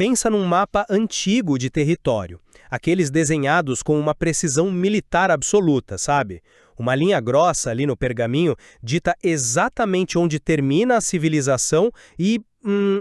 Pensa num mapa antigo de território, aqueles desenhados com uma precisão militar absoluta, sabe? Uma linha grossa ali no pergaminho dita exatamente onde termina a civilização e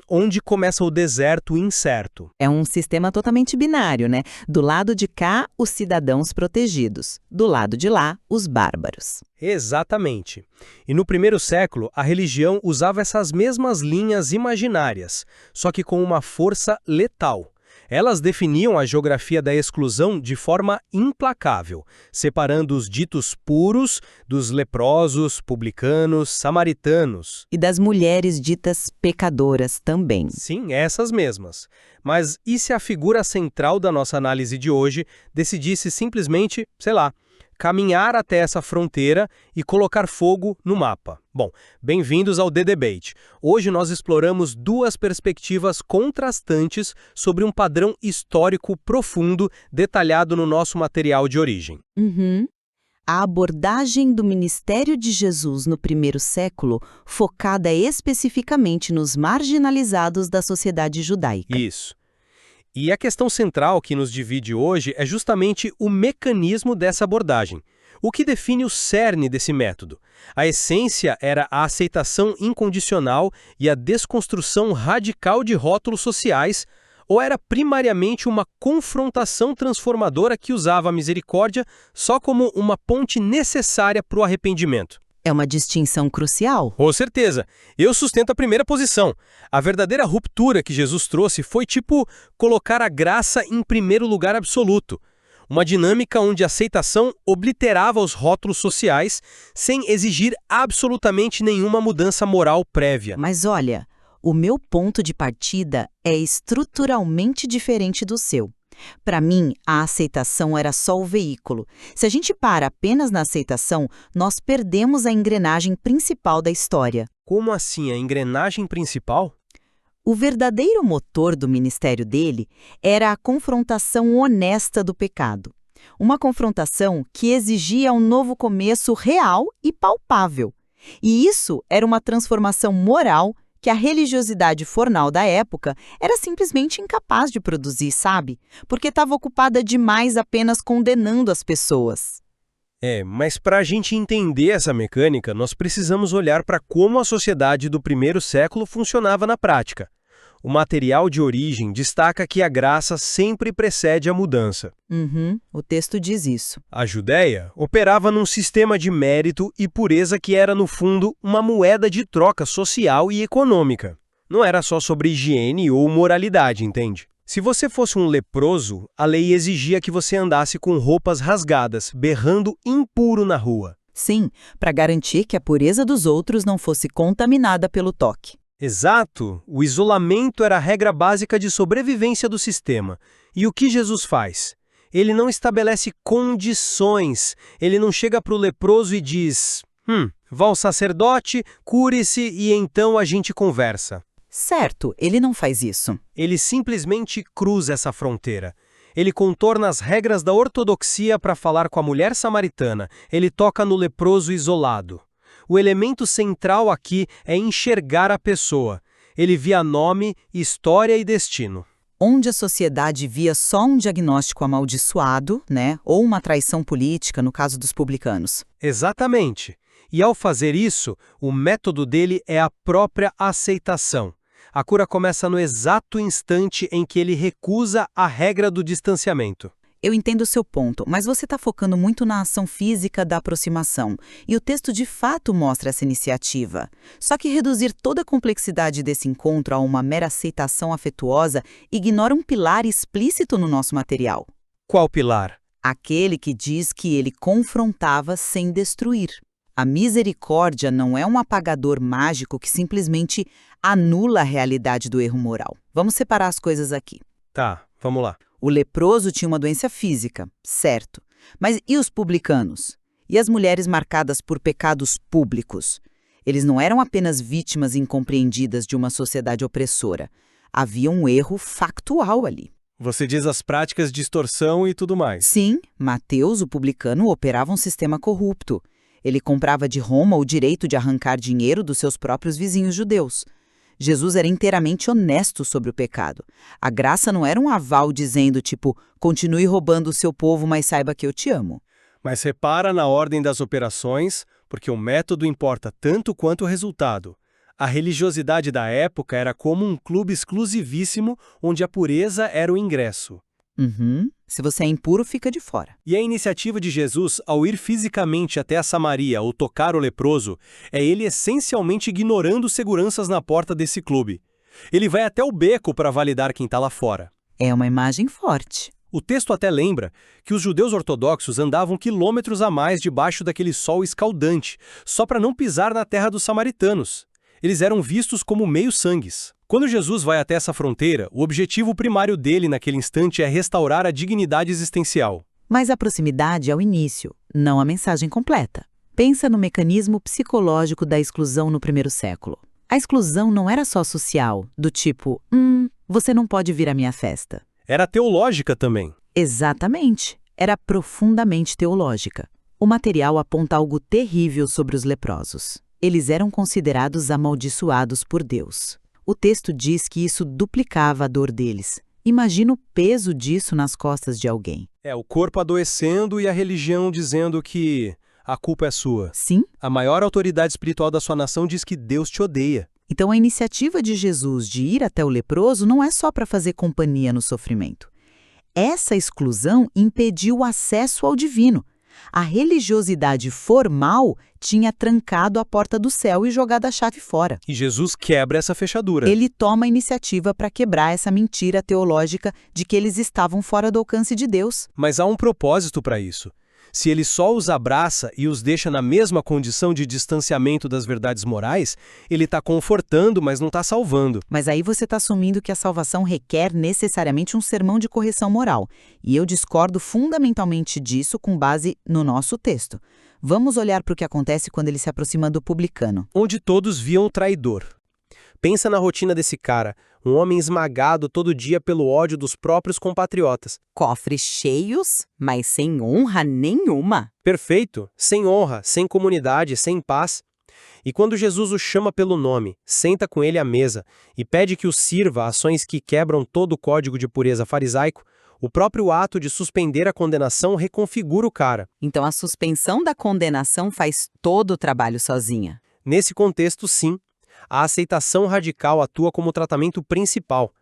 onde começa o deserto incerto. É um sistema totalmente binário, né? Do lado de cá, os cidadãos protegidos. Do lado de lá, os bárbaros. Exatamente. E no primeiro século, a religião usava essas mesmas linhas imaginárias, só que com uma força letal. Elas definiam a geografia da exclusão de forma implacável, separando os ditos puros dos leprosos, publicanos, samaritanos. E das mulheres ditas pecadoras também. Sim, essas mesmas. Mas e se a figura central da nossa análise de hoje decidisse simplesmente, sei lá, caminhar até essa fronteira e colocar fogo no mapa? Bom, bem-vindos ao The Debate. Hoje nós exploramos duas perspectivas contrastantes sobre um padrão histórico profundo detalhado no nosso material de origem. A abordagem do ministério de Jesus no primeiro século, focada especificamente nos marginalizados da sociedade judaica. Isso. E a questão central que nos divide hoje é justamente o mecanismo dessa abordagem. O que define o cerne desse método? A essência era a aceitação incondicional e a desconstrução radical de rótulos sociais, ou era primariamente uma confrontação transformadora que usava a misericórdia só como uma ponte necessária para o arrependimento? É uma distinção crucial. Com certeza. Eu sustento a primeira posição. A verdadeira ruptura que Jesus trouxe foi tipo colocar a graça em primeiro lugar absoluto. Uma dinâmica onde a aceitação obliterava os rótulos sociais sem exigir absolutamente nenhuma mudança moral prévia. Mas olha, o meu ponto de partida é estruturalmente diferente do seu. Para mim, a aceitação era só o veículo. Se a gente para apenas na aceitação, nós perdemos a engrenagem principal da história. Como assim, a engrenagem principal? O verdadeiro motor do ministério dele era a confrontação honesta do pecado. Uma confrontação que exigia um novo começo real e palpável. E isso era uma transformação moral que a religiosidade formal da época era simplesmente incapaz de produzir, sabe? Porque estava ocupada demais apenas condenando as pessoas. Mas para a gente entender essa mecânica, nós precisamos olhar para como a sociedade do primeiro século funcionava na prática. O material de origem destaca que a graça sempre precede a mudança. O texto diz isso. A Judéia operava num sistema de mérito e pureza que era, no fundo, uma moeda de troca social e econômica. Não era só sobre higiene ou moralidade, entende? Se você fosse um leproso, a lei exigia que você andasse com roupas rasgadas, berrando impuro na rua. Sim, para garantir que a pureza dos outros não fosse contaminada pelo toque. Exato! O isolamento era a regra básica de sobrevivência do sistema. E o que Jesus faz? Ele não estabelece condições. Ele não chega para o leproso e diz: vá ao sacerdote, cure-se e então a gente conversa. Certo, ele não faz isso. Ele simplesmente cruza essa fronteira. Ele contorna as regras da ortodoxia para falar com a mulher samaritana. Ele toca no leproso isolado. O elemento central aqui é enxergar a pessoa. Ele via nome, história e destino. Onde a sociedade via só um diagnóstico amaldiçoado, ou uma traição política, no caso dos publicanos. Exatamente. E ao fazer isso, o método dele é a própria aceitação. A cura começa no exato instante em que ele recusa a regra do distanciamento. Eu entendo o seu ponto, mas você está focando muito na ação física da aproximação. E o texto de fato mostra essa iniciativa. Só que reduzir toda a complexidade desse encontro a uma mera aceitação afetuosa ignora um pilar explícito no nosso material. Qual pilar? Aquele que diz que ele confrontava sem destruir. A misericórdia não é um apagador mágico que simplesmente anula a realidade do erro moral. Vamos separar as coisas aqui. Tá, vamos lá. O leproso tinha uma doença física, certo. Mas e os publicanos? E as mulheres marcadas por pecados públicos? Eles não eram apenas vítimas incompreendidas de uma sociedade opressora. Havia um erro factual ali. Você diz as práticas de extorsão e tudo mais. Sim, Mateus, o publicano, operava um sistema corrupto. Ele comprava de Roma o direito de arrancar dinheiro dos seus próprios vizinhos judeus. Jesus era inteiramente honesto sobre o pecado. A graça não era um aval dizendo, tipo, continue roubando o seu povo, mas saiba que eu te amo. Mas repara na ordem das operações, porque o método importa tanto quanto o resultado. A religiosidade da época era como um clube exclusivíssimo onde a pureza era o ingresso. Se você é impuro, fica de fora. E a iniciativa de Jesus, ao ir fisicamente até a Samaria ou tocar o leproso, é ele essencialmente ignorando seguranças na porta desse clube. Ele vai até o beco para validar quem está lá fora. É uma imagem forte. O texto até lembra que os judeus ortodoxos andavam quilômetros a mais debaixo daquele sol escaldante, só para não pisar na terra dos samaritanos. Eles eram vistos como meio-sangues. Quando Jesus vai até essa fronteira, o objetivo primário dele naquele instante é restaurar a dignidade existencial. Mas a proximidade é o início, não a mensagem completa. Pensa no mecanismo psicológico da exclusão no primeiro século. A exclusão não era só social, do tipo, você não pode vir à minha festa. Era teológica também. Exatamente. Era profundamente teológica. O material aponta algo terrível sobre os leprosos. Eles eram considerados amaldiçoados por Deus. O texto diz que isso duplicava a dor deles. Imagina o peso disso nas costas de alguém. O corpo adoecendo e a religião dizendo que a culpa é sua. Sim? A maior autoridade espiritual da sua nação diz que Deus te odeia. Então a iniciativa de Jesus de ir até o leproso não é só para fazer companhia no sofrimento. Essa exclusão impediu o acesso ao divino. A religiosidade formal tinha trancado a porta do céu e jogado a chave fora. E Jesus quebra essa fechadura. Ele toma a iniciativa para quebrar essa mentira teológica de que eles estavam fora do alcance de Deus. Mas há um propósito para isso. Se ele só os abraça e os deixa na mesma condição de distanciamento das verdades morais, ele está confortando, mas não está salvando. Mas aí você está assumindo que a salvação requer necessariamente um sermão de correção moral. E eu discordo fundamentalmente disso com base no nosso texto. Vamos olhar para o que acontece quando ele se aproxima do publicano. Onde todos viam o traidor. Pensa na rotina desse cara, um homem esmagado todo dia pelo ódio dos próprios compatriotas. Cofres cheios, mas sem honra nenhuma. Perfeito, sem honra, sem comunidade, sem paz. E quando Jesus o chama pelo nome, senta com ele à mesa e pede que o sirva ações que quebram todo o código de pureza farisaico, o próprio ato de suspender a condenação reconfigura o cara. Então a suspensão da condenação faz todo o trabalho sozinha. Nesse contexto, sim. A aceitação radical atua como tratamento principal.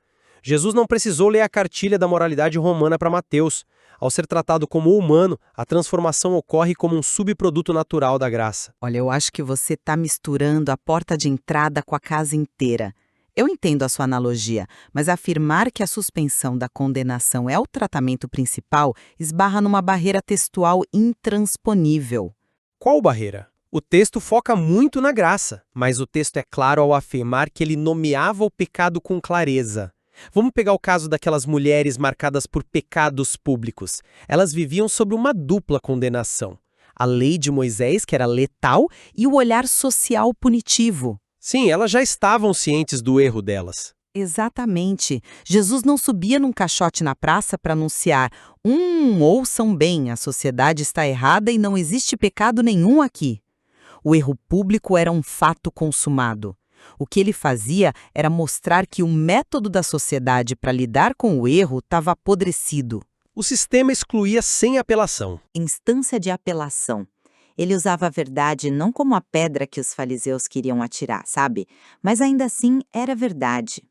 Jesus não precisou ler a cartilha da moralidade romana para Mateus. Ao ser tratado como humano, a transformação ocorre como um subproduto natural da graça. Olha, eu acho que você está misturando a porta de entrada com a casa inteira. Eu entendo a sua analogia, mas afirmar que a suspensão da condenação é o tratamento principal esbarra numa barreira textual intransponível. Qual barreira? O texto foca muito na graça, mas o texto é claro ao afirmar que ele nomeava o pecado com clareza. Vamos pegar o caso daquelas mulheres marcadas por pecados públicos. Elas viviam sob uma dupla condenação. A lei de Moisés, que era letal, E o olhar social punitivo. sim, elas já estavam cientes do erro delas. Exatamente. Jesus não subia num caixote na praça para anunciar: ouçam bem, a sociedade está errada e não existe pecado nenhum aqui. O erro público era um fato consumado. O que ele fazia era mostrar que o método da sociedade para lidar com o erro estava apodrecido. O sistema excluía sem apelação. Instância de apelação. Ele usava a verdade não como a pedra que os fariseus queriam atirar, sabe? Mas ainda assim era verdade.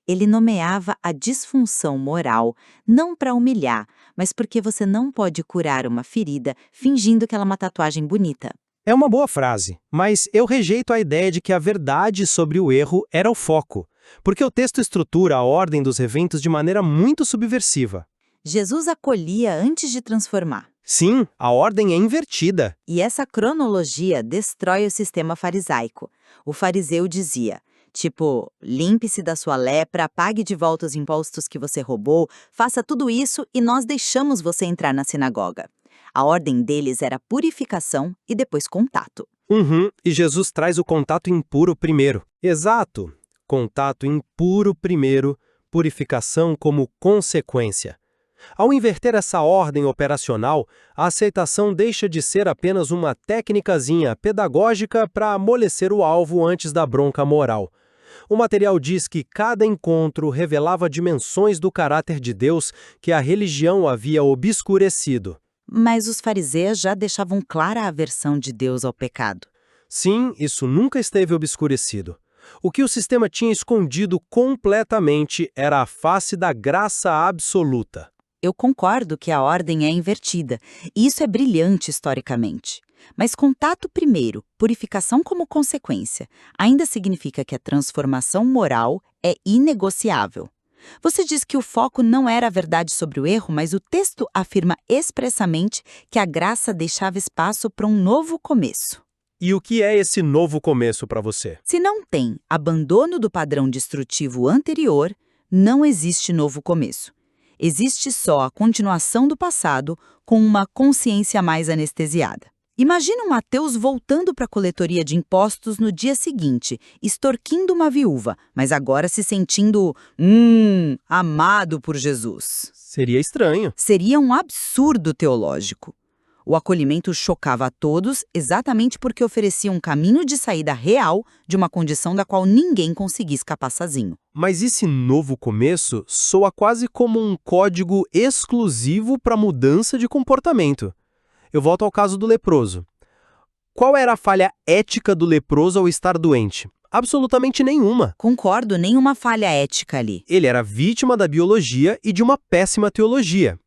Ele nomeava a disfunção moral não para humilhar, mas porque você não pode curar uma ferida fingindo que ela é uma tatuagem bonita. É uma boa frase, mas eu rejeito a ideia de que a verdade sobre o erro era o foco, porque o texto estrutura a ordem dos eventos de maneira muito subversiva. Jesus acolhia antes de transformar. Sim, a ordem é invertida. E essa cronologia destrói o sistema farisaico. O fariseu dizia, tipo, limpe-se da sua lepra, pague de volta os impostos que você roubou, faça tudo isso e nós deixamos você entrar na sinagoga. A ordem deles era purificação e depois contato. E Jesus traz o contato impuro primeiro. Exato. Contato impuro primeiro, purificação como consequência. Ao inverter essa ordem operacional, a aceitação deixa de ser apenas uma técnicazinha pedagógica para amolecer o alvo antes da bronca moral. O material diz que cada encontro revelava dimensões do caráter de Deus que a religião havia obscurecido. Mas os fariseus já deixavam clara a aversão de Deus ao pecado. Sim, isso nunca esteve obscurecido. O que o sistema tinha escondido completamente era a face da graça absoluta. Eu concordo que a ordem é invertida, e isso é brilhante historicamente. Mas contato primeiro, purificação como consequência, ainda significa que a transformação moral é inegociável. Você diz que o foco não era a verdade sobre o erro, mas o texto afirma expressamente que a graça deixava espaço para um novo começo. E o que é esse novo começo para você? Se não tem abandono do padrão destrutivo anterior, não existe novo começo. Existe só a continuação do passado com uma consciência mais anestesiada. Imagina um Mateus voltando para a coletoria de impostos no dia seguinte, extorquindo uma viúva, mas agora se sentindo, amado por Jesus. Seria estranho. Seria um absurdo teológico. O acolhimento chocava a todos exatamente porque oferecia um caminho de saída real de uma condição da qual ninguém conseguia escapar sozinho. Mas esse novo começo soa quase como um código exclusivo para mudança de comportamento. Eu volto ao caso do leproso. Qual era a falha ética do leproso ao estar doente? Absolutamente nenhuma. Concordo, nenhuma falha ética ali. Ele era vítima da biologia e de uma péssima teologia.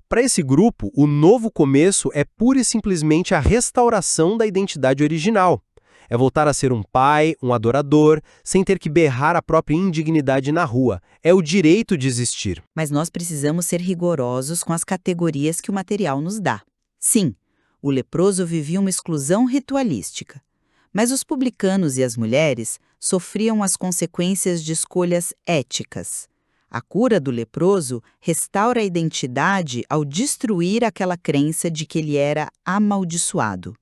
Para esse grupo, o novo começo é pura e simplesmente a restauração da identidade original. É voltar a ser um pai, um adorador, sem ter que berrar a própria indignidade na rua. É o direito de existir. Mas nós precisamos ser rigorosos com as categorias que o material nos dá. Sim, o leproso vivia uma exclusão ritualística. Mas os publicanos e as mulheres sofriam as consequências de escolhas éticas. A cura do leproso restaura a identidade ao destruir aquela crença de que ele era amaldiçoado.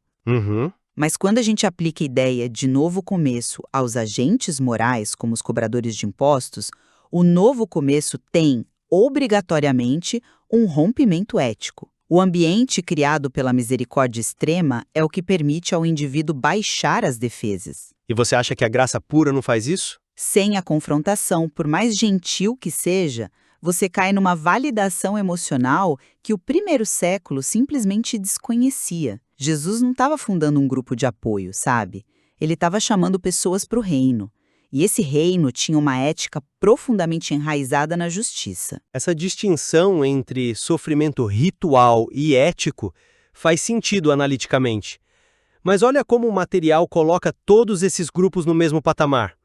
Mas quando a gente aplica a ideia de novo começo aos agentes morais, como os cobradores de impostos, o novo começo tem, obrigatoriamente, um rompimento ético. O ambiente criado pela misericórdia extrema é o que permite ao indivíduo baixar as defesas. E você acha que a graça pura não faz isso? Sem a confrontação, por mais gentil que seja, você cai numa validação emocional que o primeiro século simplesmente desconhecia. Jesus não estava fundando um grupo de apoio, sabe? Ele estava chamando pessoas para o reino. E esse reino tinha uma ética profundamente enraizada na justiça. Essa distinção entre sofrimento ritual e ético faz sentido analiticamente. Mas olha como o material coloca todos esses grupos no mesmo patamar.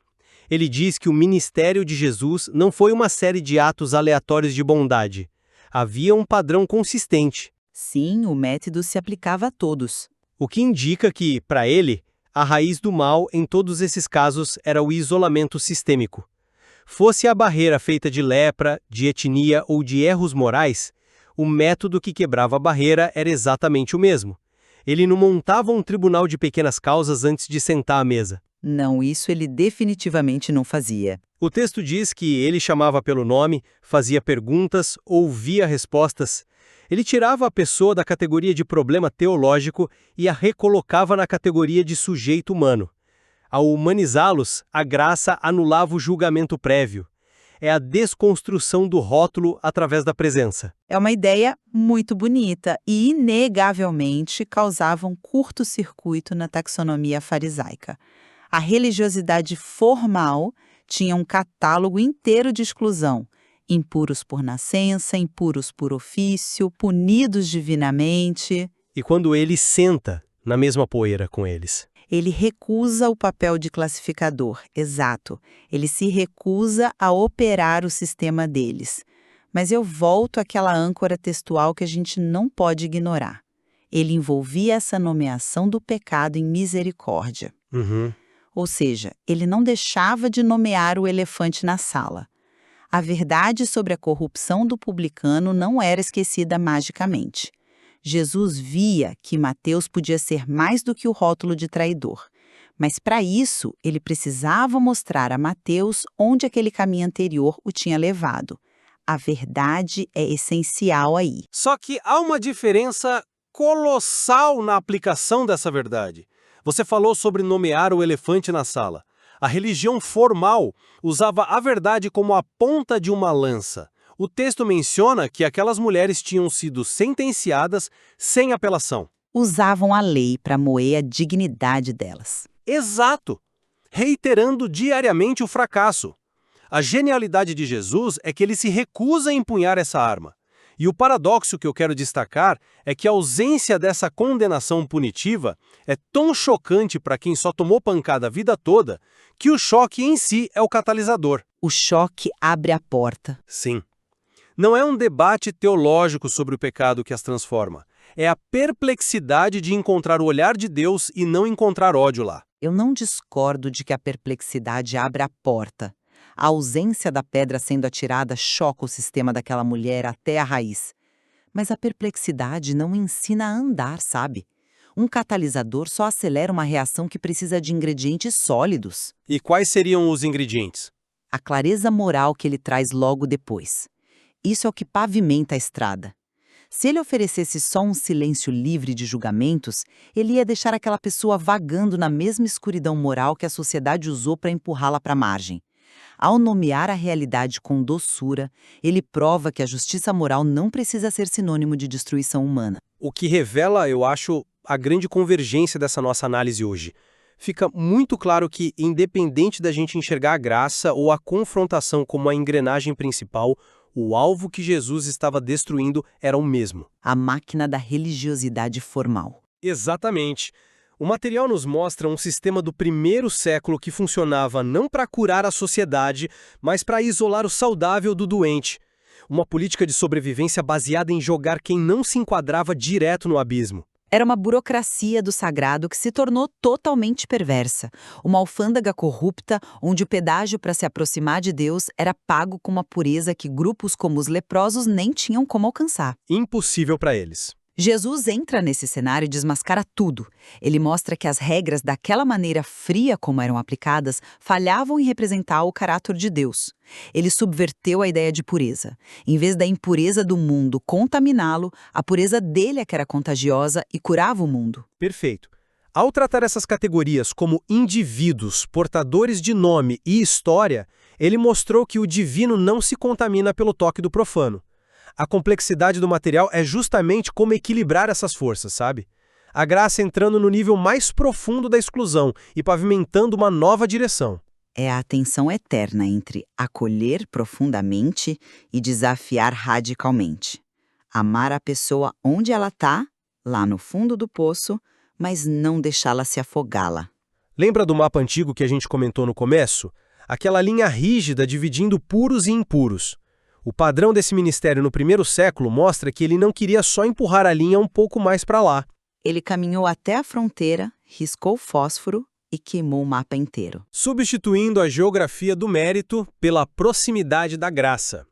Ele diz que o ministério de Jesus não foi uma série de atos aleatórios de bondade. Havia um padrão consistente. Sim, o método se aplicava a todos. O que indica que, para ele, a raiz do mal em todos esses casos era o isolamento sistêmico. Fosse a barreira feita de lepra, de etnia ou de erros morais, o método que quebrava a barreira era exatamente o mesmo. Ele não montava um tribunal de pequenas causas antes de sentar à mesa. Não, isso ele definitivamente não fazia. O texto diz que ele chamava pelo nome, fazia perguntas, ouvia respostas. Ele tirava a pessoa da categoria de problema teológico e a recolocava na categoria de sujeito humano. Ao humanizá-los, a graça anulava o julgamento prévio. É a desconstrução do rótulo através da presença. É uma ideia muito bonita e, inegavelmente, causava um curto-circuito na taxonomia farisaica. A religiosidade formal tinha um catálogo inteiro de exclusão. Impuros por nascença, impuros por ofício, punidos divinamente. E quando ele senta na mesma poeira com eles? Ele recusa o papel de classificador, exato. Ele se recusa a operar o sistema deles. Mas eu volto àquela âncora textual que a gente não pode ignorar. Ele envolvia essa nomeação do pecado em misericórdia. Ou seja, ele não deixava de nomear o elefante na sala. A verdade sobre a corrupção do publicano não era esquecida magicamente. Jesus via que Mateus podia ser mais do que o rótulo de traidor. Mas para isso, ele precisava mostrar a Mateus onde aquele caminho anterior o tinha levado. A verdade é essencial aí. Só que há uma diferença colossal na aplicação dessa verdade. Você falou sobre nomear o elefante na sala. A religião formal usava a verdade como a ponta de uma lança. O texto menciona que aquelas mulheres tinham sido sentenciadas sem apelação. Usavam a lei para moer a dignidade delas. Exato! Reiterando diariamente o fracasso. A genialidade de Jesus é que ele se recusa a empunhar essa arma. E o paradoxo que eu quero destacar é que a ausência dessa condenação punitiva é tão chocante para quem só tomou pancada a vida toda que o choque em si é o catalisador. O choque abre a porta. Sim. Não é um debate teológico sobre o pecado que as transforma. É a perplexidade de encontrar o olhar de Deus e não encontrar ódio lá. Eu não discordo de que a perplexidade abre a porta. A ausência da pedra sendo atirada choca o sistema daquela mulher até a raiz. Mas a perplexidade não ensina a andar, sabe? Um catalisador só acelera uma reação que precisa de ingredientes sólidos. E quais seriam os ingredientes? A clareza moral que ele traz logo depois. Isso é o que pavimenta a estrada. Se ele oferecesse só um silêncio livre de julgamentos, ele ia deixar aquela pessoa vagando na mesma escuridão moral que a sociedade usou para empurrá-la para a margem. Ao nomear a realidade com doçura, ele prova que a justiça moral não precisa ser sinônimo de destruição humana. O que revela, eu acho, a grande convergência dessa nossa análise hoje. Fica muito claro que, independente da gente enxergar a graça ou a confrontação como a engrenagem principal, o alvo que Jesus estava destruindo era o mesmo. A máquina da religiosidade formal. Exatamente. O material nos mostra um sistema do primeiro século que funcionava não para curar a sociedade, mas para isolar o saudável do doente. Uma política de sobrevivência baseada em jogar quem não se enquadrava direto no abismo. Era uma burocracia do sagrado que se tornou totalmente perversa. Uma alfândega corrupta, onde o pedágio para se aproximar de Deus era pago com uma pureza que grupos como os leprosos nem tinham como alcançar. Impossível para eles. Jesus entra nesse cenário e desmascara tudo. Ele mostra que as regras daquela maneira fria como eram aplicadas falhavam em representar o caráter de Deus. Ele subverteu a ideia de pureza. Em vez da impureza do mundo contaminá-lo, a pureza dele é que era contagiosa e curava o mundo. Perfeito. Ao tratar essas categorias como indivíduos, portadores de nome e história, ele mostrou que o divino não se contamina pelo toque do profano. A complexidade do material é justamente como equilibrar essas forças, sabe? A graça entrando no nível mais profundo da exclusão e pavimentando uma nova direção. É a tensão eterna entre acolher profundamente e desafiar radicalmente. Amar a pessoa onde ela está, lá no fundo do poço, mas não deixá-la se afogá-la. Lembra do mapa antigo que a gente comentou no começo? Aquela linha rígida dividindo puros e impuros. O padrão desse ministério no primeiro século mostra que ele não queria só empurrar a linha um pouco mais para lá. Ele caminhou até a fronteira, riscou fósforo e queimou o mapa inteiro. Substituindo a geografia do mérito pela proximidade da graça.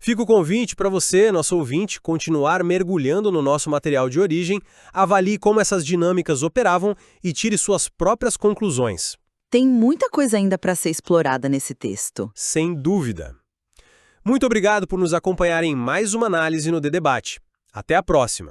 Fica o convite para você, nosso ouvinte, continuar mergulhando no nosso material de origem, avalie como essas dinâmicas operavam e tire suas próprias conclusões. Tem muita coisa ainda para ser explorada nesse texto. Sem dúvida. Muito obrigado por nos acompanhar em mais uma análise no The Debate. Até a próxima!